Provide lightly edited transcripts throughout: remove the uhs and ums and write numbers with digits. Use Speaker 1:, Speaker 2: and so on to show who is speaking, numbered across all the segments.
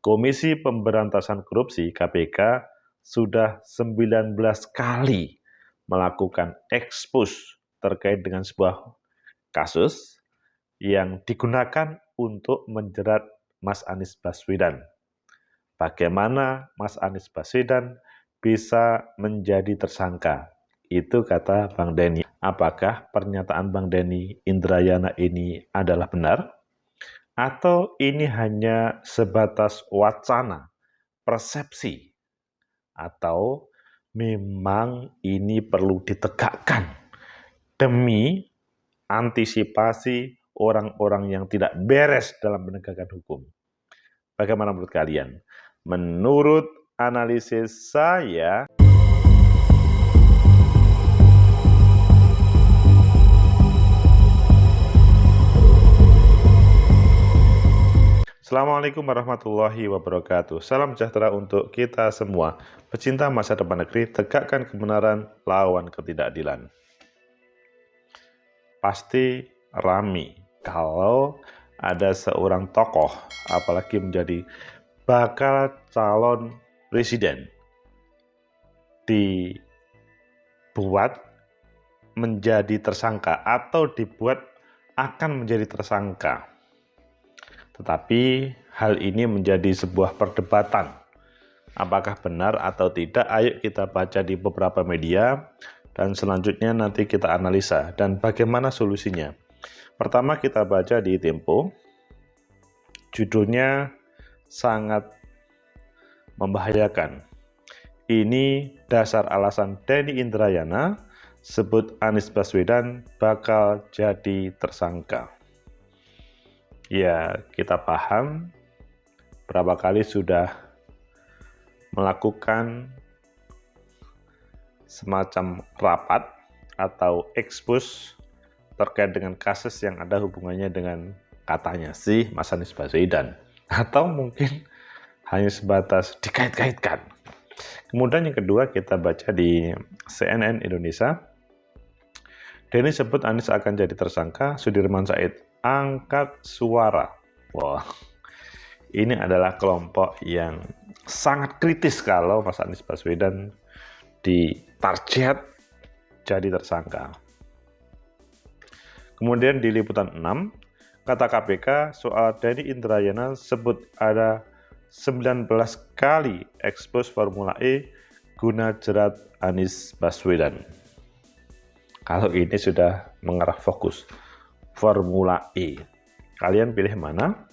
Speaker 1: Komisi Pemberantasan Korupsi (KPK) sudah 19 kali melakukan ekspos terkait dengan sebuah kasus yang digunakan untuk menjerat Mas Anies Baswedan. Bagaimana Mas Anies Baswedan bisa menjadi tersangka? Itu kata Bang Denny. Apakah pernyataan Bang Denny Indrayana ini adalah benar? Atau ini hanya sebatas wacana, persepsi? Atau memang ini perlu ditegakkan demi antisipasi orang-orang yang tidak beres dalam penegakan hukum? Bagaimana menurut kalian? Menurut analisis saya, Assalamualaikum warahmatullahi wabarakatuh. Salam sejahtera untuk kita semua. Pecinta masa depan negeri, tegakkan kebenaran, lawan ketidakadilan. Pasti rame kalau ada seorang tokoh, apalagi menjadi bakal calon presiden, dibuat menjadi tersangka atau dibuat akan menjadi tersangka. Tetapi hal ini menjadi sebuah perdebatan. Apakah benar atau tidak? Ayo kita baca di beberapa media dan selanjutnya nanti kita analisa dan bagaimana solusinya. Pertama kita baca di Tempo. Judulnya sangat membahayakan. Ini dasar alasan Denny Indrayana sebut Anies Baswedan bakal jadi tersangka. Ya, kita paham berapa kali sudah melakukan semacam rapat atau ekspos terkait dengan kasus yang ada hubungannya dengan katanya sih Mas Anies Baswedan. Atau mungkin hanya sebatas dikait-kaitkan. Kemudian yang kedua kita baca di CNN Indonesia. Denny sebut Anies akan jadi tersangka, Sudirman Said angkat suara. Wah, ini adalah kelompok yang sangat kritis kalau Mas Anies Baswedan ditarget jadi tersangka. Kemudian di liputan 6, kata KPK soal Denny Indrayana sebut ada 19 kali ekspos Formula E guna jerat Anies Baswedan. Kalau ini sudah mengarah fokus Formula E. Kalian pilih mana?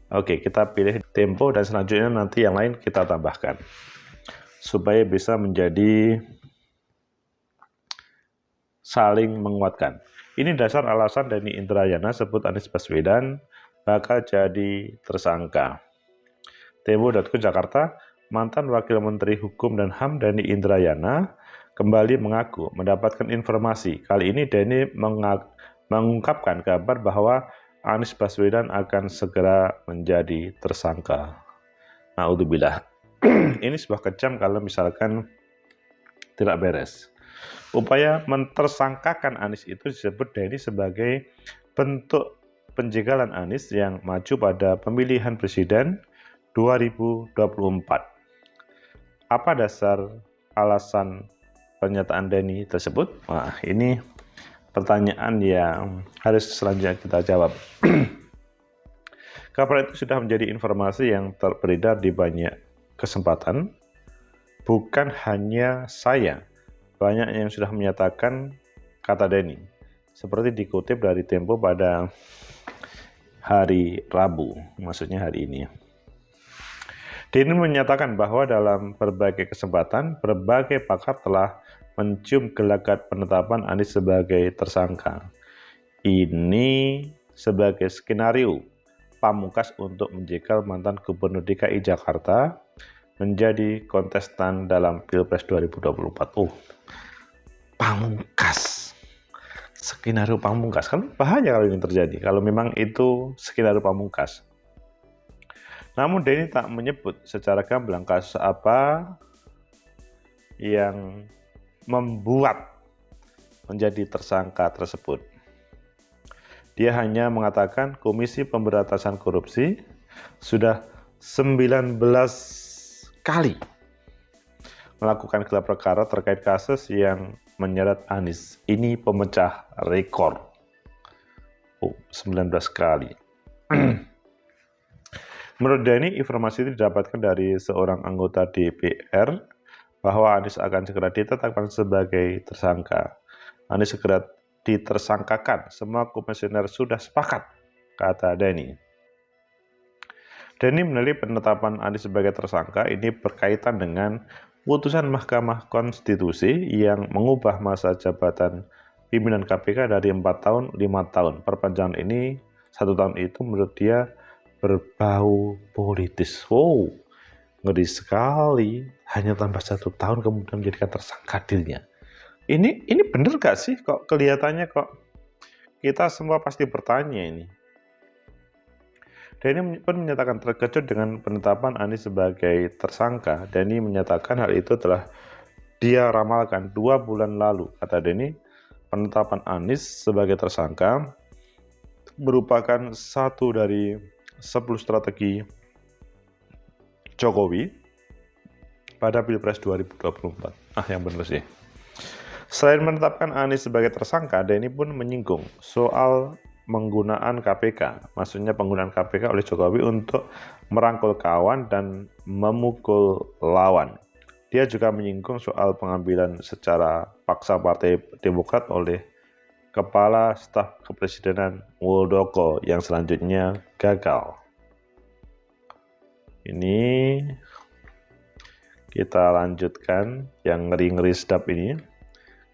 Speaker 1: Oke, kita pilih Tempo dan selanjutnya nanti yang lain kita tambahkan. Supaya bisa menjadi saling menguatkan. Ini dasar alasan Denny Indrayana sebut Anies Baswedan bakal jadi tersangka. Tempo.co Jakarta, mantan Wakil Menteri Hukum dan HAM Denny Indrayana kembali mengaku mendapatkan informasi. Kali ini Denny mengungkapkan kabar bahwa Anies Baswedan akan segera menjadi tersangka. Naudzubillah. Ini sebuah kejam kalau misalkan tidak beres. Upaya mentersangkakan Anies itu disebut Denny sebagai bentuk penjagalan Anies yang maju pada pemilihan presiden 2024. Apa dasar alasan pernyataan Denny tersebut? Wah, ini pertanyaan yang harus selanjutnya kita jawab. Kabar itu sudah menjadi informasi yang beredar di banyak kesempatan. Bukan hanya saya, banyak yang sudah menyatakan kata Denny. Seperti dikutip dari Tempo pada hari Rabu, maksudnya hari ini. Denny menyatakan bahwa dalam berbagai kesempatan, berbagai pakar telah mencium gelagat penetapan Anies sebagai tersangka. Ini sebagai skenario Pamungkas untuk menjegal mantan Gubernur DKI Jakarta menjadi kontestan dalam Pilpres 2024. Pamungkas. Skenario Pamungkas. Kan bahaya kalau ini terjadi, kalau memang itu skenario Pamungkas. Namun Denny tak menyebut secara gamblang kasus apa yang membuat menjadi tersangka tersebut. Dia hanya mengatakan Komisi Pemberantasan Korupsi sudah 19 kali melakukan gelar perkara terkait kasus yang menyeret Anies. Ini pemecah rekor. 19 kali. Menurut Denny, informasi itu didapatkan dari seorang anggota DPR bahwa Anies akan segera ditetapkan sebagai tersangka. Anies segera ditersangkakan, semua komisioner sudah sepakat, kata Denny. Denny menilai penetapan Anies sebagai tersangka ini berkaitan dengan putusan Mahkamah Konstitusi yang mengubah masa jabatan pimpinan KPK dari 4 tahun 5 tahun. Perpanjangan ini 1 tahun itu menurut dia berbau politis. Wow, ngeri sekali. Hanya tambah 1 tahun kemudian menjadikan tersangka dirinya. Ini bener gak sih? Kok kelihatannya kok kita semua pasti bertanya ini. Denny pun menyatakan terkejut dengan penetapan Anies sebagai tersangka. Denny menyatakan hal itu telah dia ramalkan 2 bulan lalu. Kata Denny, penetapan Anies sebagai tersangka merupakan satu dari 10 strategi Jokowi pada Pilpres 2024. Yang benar sih. Selain menetapkan Anies sebagai tersangka, Denny pun menyinggung soal penggunaan KPK. Maksudnya penggunaan KPK oleh Jokowi untuk merangkul kawan dan memukul lawan. Dia juga menyinggung soal pengambilan secara paksa Partai Demokrat oleh Kepala Staf Kepresidenan Muldoko yang selanjutnya gagal. Ini kita lanjutkan yang ngeri-ngeri sedap ini.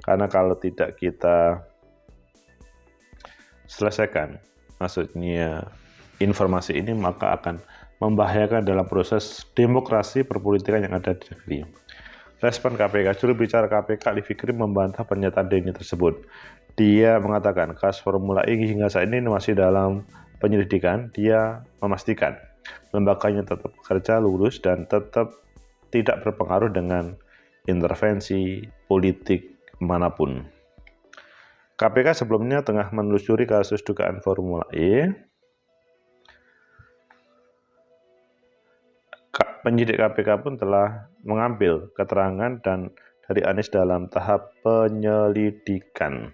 Speaker 1: Karena kalau tidak kita selesaikan, maksudnya informasi ini, maka akan membahayakan dalam proses demokrasi perpolitikan yang ada di negeri. Respon KPK, juru bicara KPK Ali Fikri membantah pernyataan Denny tersebut. Dia mengatakan kasus Formula E hingga saat ini masih dalam penyelidikan. Dia memastikan lembaganya tetap bekerja lurus dan tetap tidak berpengaruh dengan intervensi politik manapun. KPK sebelumnya tengah menelusuri kasus dugaan Formula E. Penyidik KPK pun telah mengambil keterangan dan dari Anies dalam tahap penyelidikan.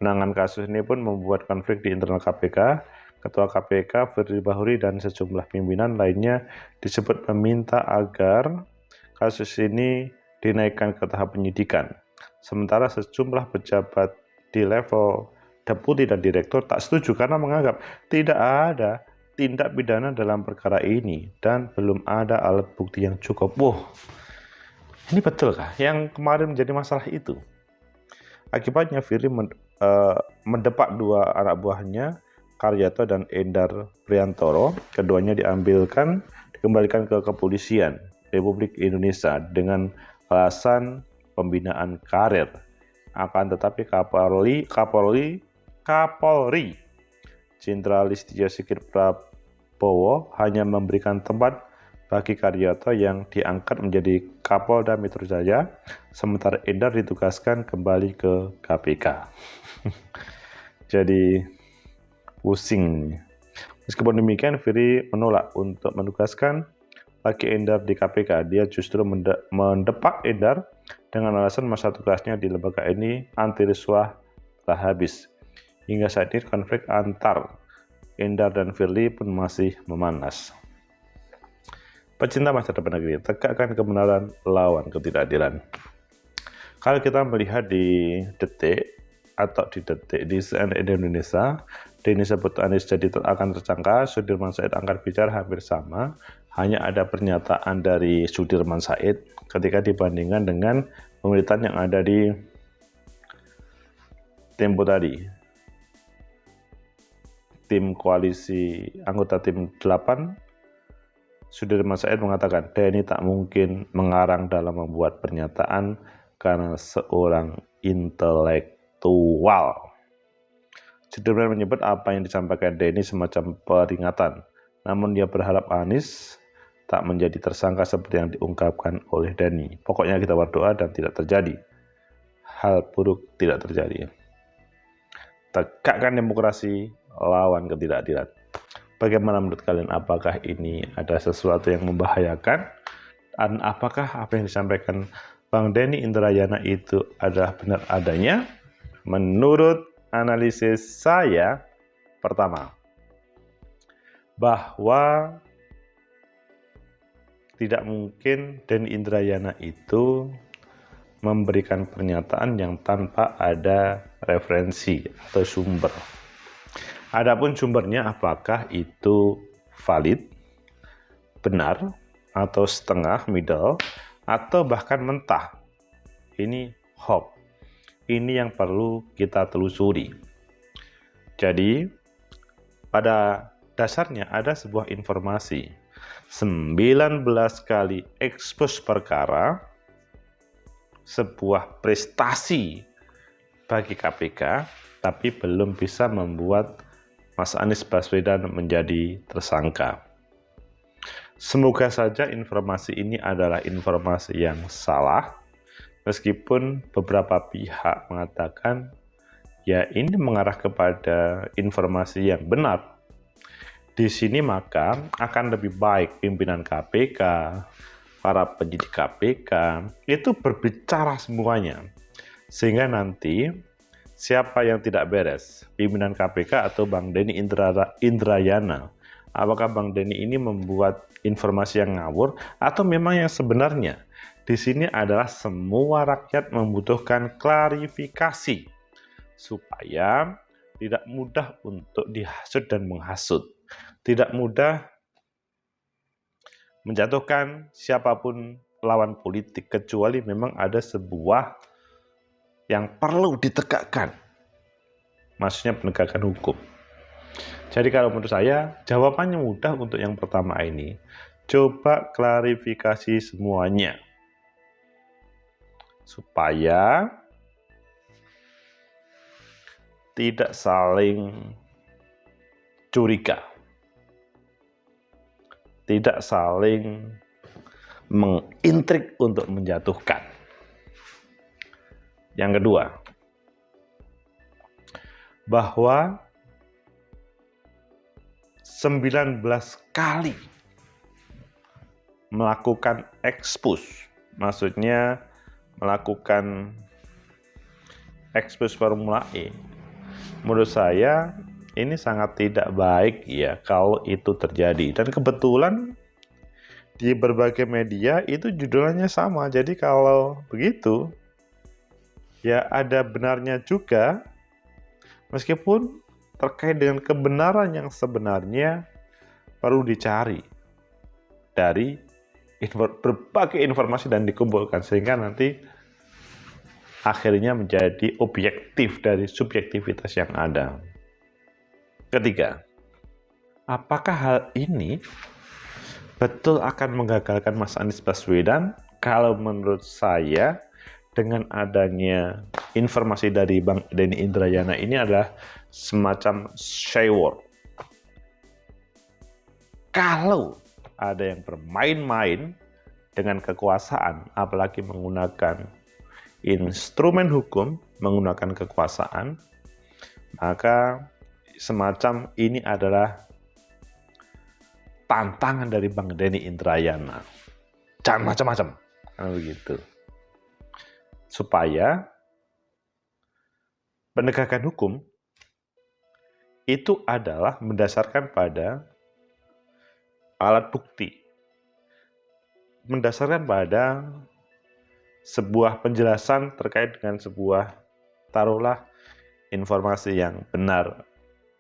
Speaker 1: Penanganan kasus ini pun membuat konflik di internal KPK. Ketua KPK Firly Bahuri dan sejumlah pimpinan lainnya disebut meminta agar kasus ini dinaikkan ke tahap penyidikan. Sementara sejumlah pejabat di level deputi dan direktur tak setuju karena menganggap tidak ada tindak pidana dalam perkara ini dan belum ada alat bukti yang cukup. Ini betul kah yang kemarin menjadi masalah itu? Akibatnya Firly mendepak 2 anak buahnya, Karyato dan Endar Priantoro. Keduanya dikembalikan ke kepolisian Republik Indonesia dengan alasan pembinaan karir. Akan tetapi Kapolri Jenderal Listio Sigit Prabowo hanya memberikan tempat bagi Karyato yang diangkat menjadi Kapolda Metro Jaya, sementara Endar ditugaskan kembali ke KPK. Jadi pusing. Meskipun demikian, Firly menolak untuk menugaskan lagi Endar di KPK. Dia justru mendepak Endar dengan alasan masa tugasnya di lembaga ini anti risuah telah habis. Hingga saat ini konflik antar Endar dan Firly pun masih memanas. Pecinta masa depan negeri, tegakkan kebenaran, lawan ketidakadilan. Kalau kita melihat di detik di CNN Indonesia, Denny sebut Anies jadi akan tersangka, Sudirman Said angkat bicara hampir sama. Hanya ada pernyataan dari Sudirman Said ketika dibandingkan dengan pemerintahan yang ada di Tempo tadi. Tim koalisi anggota tim 8, Sudirman Said mengatakan Denny tak mungkin mengarang dalam membuat pernyataan karena seorang intelektual. Sudirman menyebut apa yang disampaikan Denny semacam peringatan, namun dia berharap Anies tak menjadi tersangka seperti yang diungkapkan oleh Denny. Pokoknya kita berdoa dan tidak terjadi. Hal buruk tidak terjadi. Tegakkan demokrasi, lawan ketidakadilan. Bagaimana menurut kalian? Apakah ini ada sesuatu yang membahayakan? Dan apakah apa yang disampaikan Bang Denny Indrayana itu adalah benar adanya? Menurut analisis saya, pertama, bahwa tidak mungkin Denny Indrayana itu memberikan pernyataan yang tanpa ada referensi atau sumber. Adapun sumbernya apakah itu valid, benar, atau setengah, middle, atau bahkan mentah. Ini hoax. Ini yang perlu kita telusuri. Jadi, pada dasarnya ada sebuah informasi. 19 kali ekspos perkara, sebuah prestasi bagi KPK, tapi belum bisa membuat Mas Anies Baswedan menjadi tersangka. Semoga saja informasi ini adalah informasi yang salah, meskipun beberapa pihak mengatakan ya ini mengarah kepada informasi yang benar. Di sini maka akan lebih baik pimpinan KPK, para penyidik KPK itu berbicara semuanya. Sehingga nanti siapa yang tidak beres, pimpinan KPK atau Bang Denny Indrayana. Apakah Bang Denny ini membuat informasi yang ngawur atau memang yang sebenarnya? Di sini adalah semua rakyat membutuhkan klarifikasi supaya tidak mudah untuk dihasut dan menghasut. Tidak mudah menjatuhkan siapapun lawan politik, kecuali memang ada sebuah yang perlu ditegakkan. Maksudnya penegakan hukum. Jadi kalau menurut saya, jawabannya mudah untuk yang pertama ini. Coba klarifikasi semuanya. Supaya tidak saling curiga. Tidak saling mengintrik untuk menjatuhkan. Yang kedua, bahwa 19 kali melakukan ekspos, maksudnya melakukan ekspos Formula E, menurut saya ini sangat tidak baik ya kalau itu terjadi. Dan kebetulan di berbagai media itu judulnya sama. Jadi kalau begitu ya ada benarnya juga, meskipun terkait dengan kebenaran yang sebenarnya perlu dicari dari berbagai informasi dan dikumpulkan sehingga nanti akhirnya menjadi objektif dari subjektivitas yang ada. Ketiga, apakah hal ini betul akan menggagalkan Mas Anies Baswedan? Kalau menurut saya, dengan adanya informasi dari Bang Denny Indrayana ini adalah semacam shyword. Kalau ada yang bermain-main dengan kekuasaan, apalagi menggunakan instrumen hukum, menggunakan kekuasaan, maka semacam ini adalah tantangan dari Bang Denny Indrayana. Jangan macam-macam, karena begitu. Supaya penegakan hukum itu adalah mendasarkan pada alat bukti, mendasarkan pada sebuah penjelasan terkait dengan sebuah, taruhlah, informasi yang benar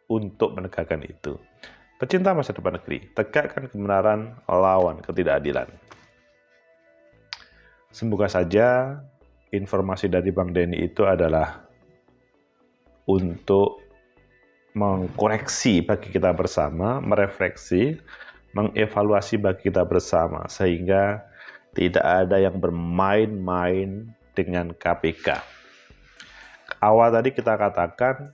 Speaker 1: untuk menegakkan itu. Pecinta masa depan negeri, tegakkan kebenaran lawan ketidakadilan. Semoga saja informasi dari Bang Denny itu adalah untuk mengkoreksi bagi kita bersama, merefleksi, mengevaluasi bagi kita bersama, sehingga tidak ada yang bermain-main dengan KPK. Awal tadi kita katakan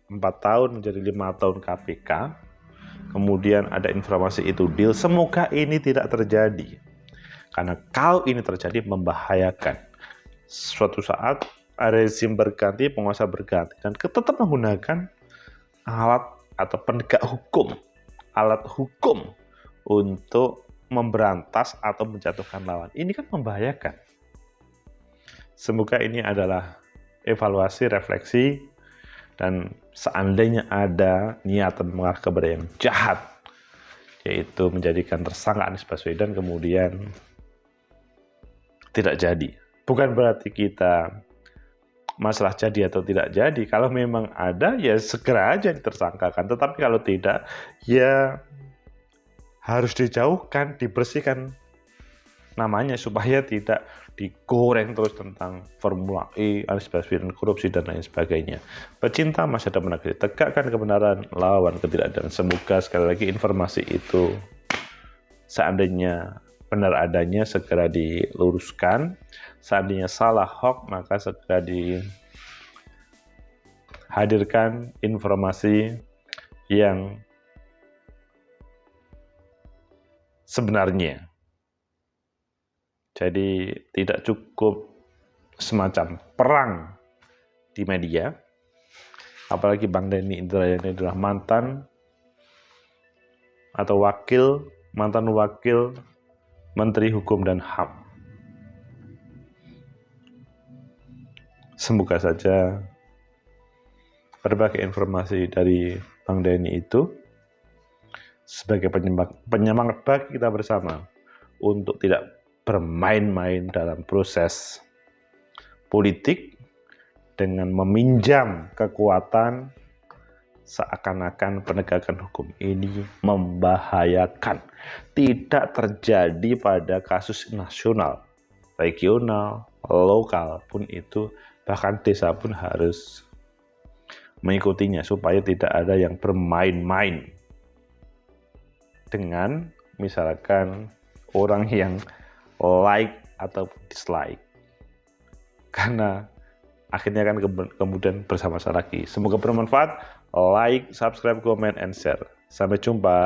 Speaker 1: 4 tahun menjadi 5 tahun KPK, kemudian ada informasi itu deal. Semoga ini tidak terjadi, karena kalau ini terjadi membahayakan. Suatu saat rezim berganti, penguasa berganti, dan tetap menggunakan alat atau penegak hukum alat hukum untuk memberantas atau menjatuhkan lawan. Ini kan membahayakan. Semoga ini adalah evaluasi, refleksi, dan seandainya ada niatan mengarah kepada yang jahat, yaitu menjadikan tersangka Anies Baswedan kemudian tidak jadi. Bukan berarti kita masalah jadi atau tidak jadi. Kalau memang ada, ya segera aja ditersangkakan. Tetapi kalau tidak, ya harus dijauhkan, dibersihkan namanya supaya tidak digoreng terus tentang Formula E, Anies Baswedan, korupsi, dan lain sebagainya. Pecinta masa depan negeri, tegakkan kebenaran, lawan ketidakadilan. Semoga sekali lagi informasi itu seandainya benar adanya segera diluruskan, seandainya salah hoax maka segera dihadirkan informasi yang sebenarnya. Jadi tidak cukup semacam perang di media, apalagi Bang Denny Indrayana adalah mantan wakil Menteri Hukum dan HAM. Semoga saja berbagai informasi dari Bang Denny itu sebagai penyemangat bagi kita bersama untuk tidak bermain-main dalam proses politik dengan meminjam kekuatan seakan-akan penegakan hukum ini membahayakan. Tidak terjadi pada kasus nasional, regional, lokal pun itu, bahkan desa pun harus mengikutinya supaya tidak ada yang bermain-main dengan misalkan orang yang like atau dislike, karena akhirnya kan kemudian bersama-sama lagi. Semoga bermanfaat. Like, subscribe, comment, and share. Sampai jumpa.